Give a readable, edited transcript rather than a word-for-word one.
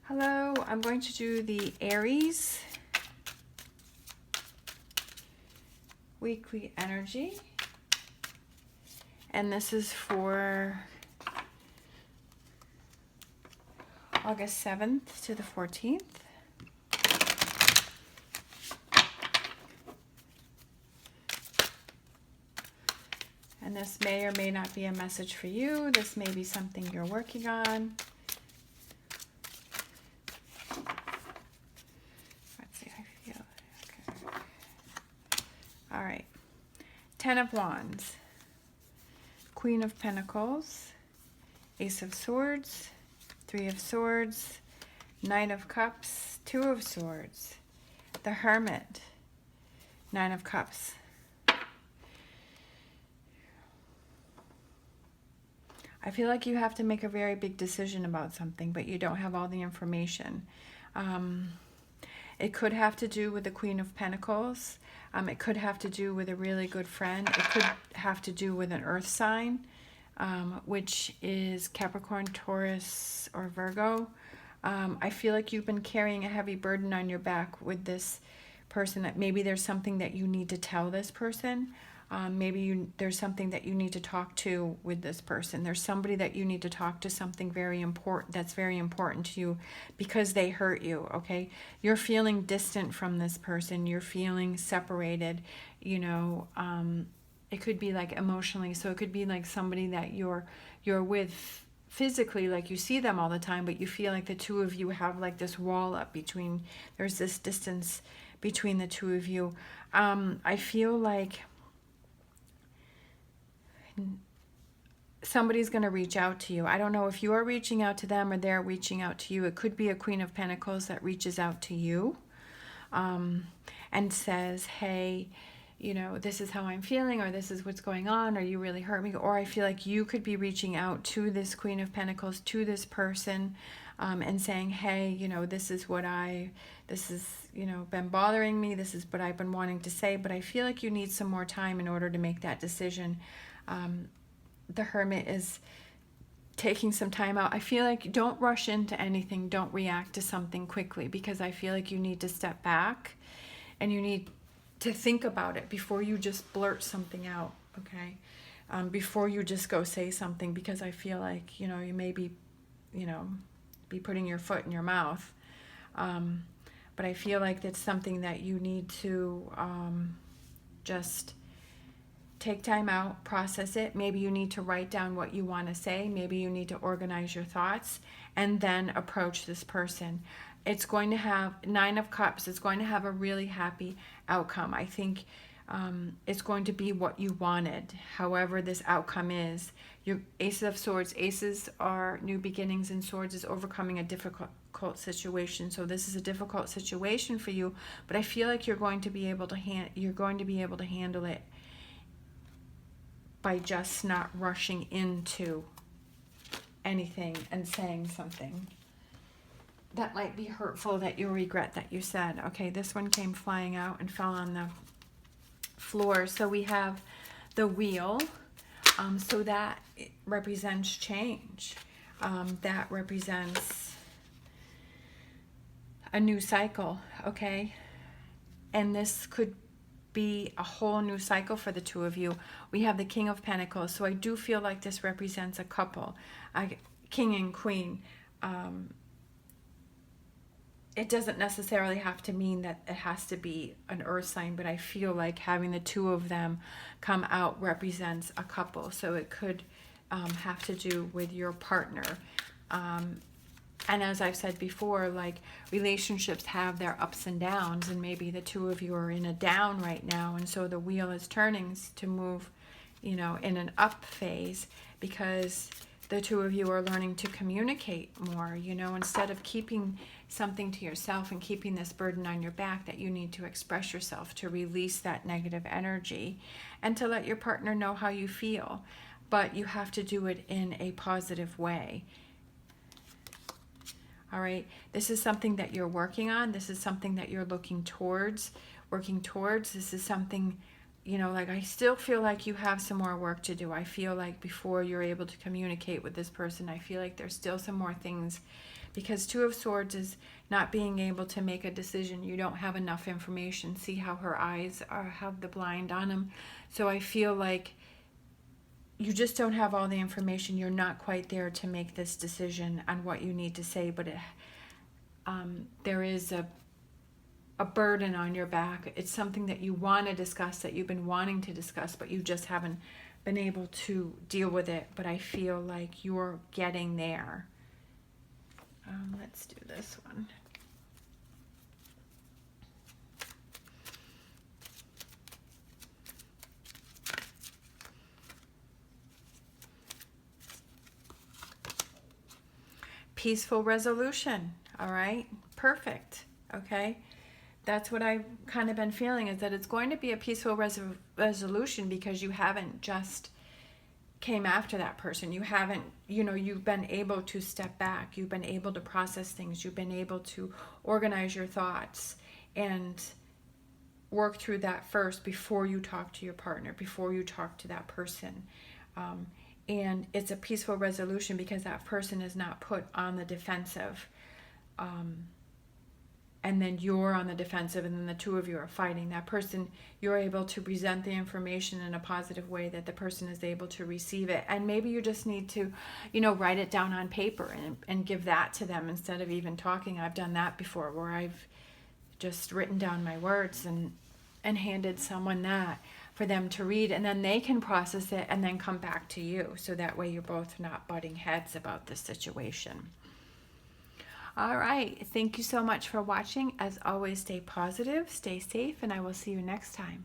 Hello, I'm going to do the Aries weekly energy. And this is for August 7th to the 14th. And this may or may not be a message for you. This may be something you're working on. Let's see, I feel it. Okay. All right. 10 of Wands, Queen of Pentacles, Ace of Swords, 3 of Swords, Knight of Cups, 2 of Swords, the Hermit, 9 of Cups. I feel like you have to make a very big decision about something, but you don't have all the information. It could have to do with the Queen of Pentacles. It could have to do with a really good friend. It could have to do with an earth sign, which is Capricorn, Taurus, or Virgo. I feel like you've been carrying a heavy burden on your back with this person, that maybe there's something that you need to tell this person. Maybe there's something that you need to talk to with this person. There's somebody that you need to talk to, something very important, that's very important to you because they hurt you, okay? You're feeling distant from this person. You're feeling separated, you know. It could be like emotionally. So it could be like somebody that you're with physically, like you see them all the time, but you feel like the two of you have like this wall up between, there's this distance between the two of you. I feel like somebody's going to reach out to you. I don't know if you are reaching out to them or they're reaching out to you. It could be a Queen of Pentacles that reaches out to you and says, hey, you know, this is how I'm feeling, or this is what's going on, or you really hurt me. Or I feel like you could be reaching out to this Queen of Pentacles, to this person, and saying, hey, you know, this is, you know, been bothering me. This is what I've been wanting to say, but I feel like you need some more time in order to make that decision. The Hermit is taking some time out. I feel like don't rush into anything. Don't react to something quickly, because I feel like you need to step back and you need to think about it before you just blurt something out, okay? Before you just go say something, because I feel like, you know, you may be, you know, be putting your foot in your mouth. But I feel like that's something that you need to just take time out, process it. Maybe you need to write down what you want to say. Maybe you need to organize your thoughts and then approach this person. It's going to have 9 of Cups. It's going to have a really happy outcome. I think it's going to be what you wanted, however this outcome is. Your Ace of Swords. Aces are new beginnings, and Swords is overcoming a difficult situation. So this is a difficult situation for you, but I feel like you're going to be able to handle it by just not rushing into anything and saying something that might be hurtful, that you'll regret that you said. Okay, this one came flying out and fell on the floor. So we have the Wheel. So that represents change. That represents a new cycle, okay? And this could be a whole new cycle for the two of you. We have the King of Pentacles, so I do feel like this represents a couple, king and queen. It doesn't necessarily have to mean that it has to be an earth sign, but I feel like having the two of them come out represents a couple. So it could have to do with your partner. And as I've said before, like, relationships have their ups and downs, and maybe the two of you are in a down right now, and so the wheel is turning to move, you know, in an up phase, because the two of you are learning to communicate more, you know, instead of keeping something to yourself and keeping this burden on your back, that you need to express yourself to release that negative energy and to let your partner know how you feel. But you have to do it in a positive way. All right, this is something that you're working on. This is something that you're working towards. This is something, you know, like, I still feel like you have some more work to do. I feel like before you're able to communicate with this person, I feel like there's still some more things because Two of Swords is not being able to make a decision. You don't have enough information. See how her eyes have the blind on them. So I feel like you just don't have all the information. You're not quite there to make this decision on what you need to say, but there is a burden on your back. It's something that you want to discuss, that you've been wanting to discuss, but you just haven't been able to deal with it. But I feel like you're getting there. Let's do this one. Peaceful resolution. All right, perfect. Okay, that's what I've kind of been feeling, is that it's going to be a peaceful resolution, because you haven't just came after that person. You haven't, you've been able to step back. You've been able to process things. You've been able to organize your thoughts and work through that first before you talk to your partner, before you talk to that person. And it's a peaceful resolution because that person is not put on the defensive. And then you're on the defensive, and then the two of you are fighting. That person, you're able to present the information in a positive way that the person is able to receive it. And maybe you just need to, write it down on paper and give that to them instead of even talking. I've done that before, where I've just written down my words and handed someone that for them to read, and then they can process it and then come back to you. So that way you're both not butting heads about the situation. All right. Thank you so much for watching. As always, stay positive, stay safe, and I will see you next time.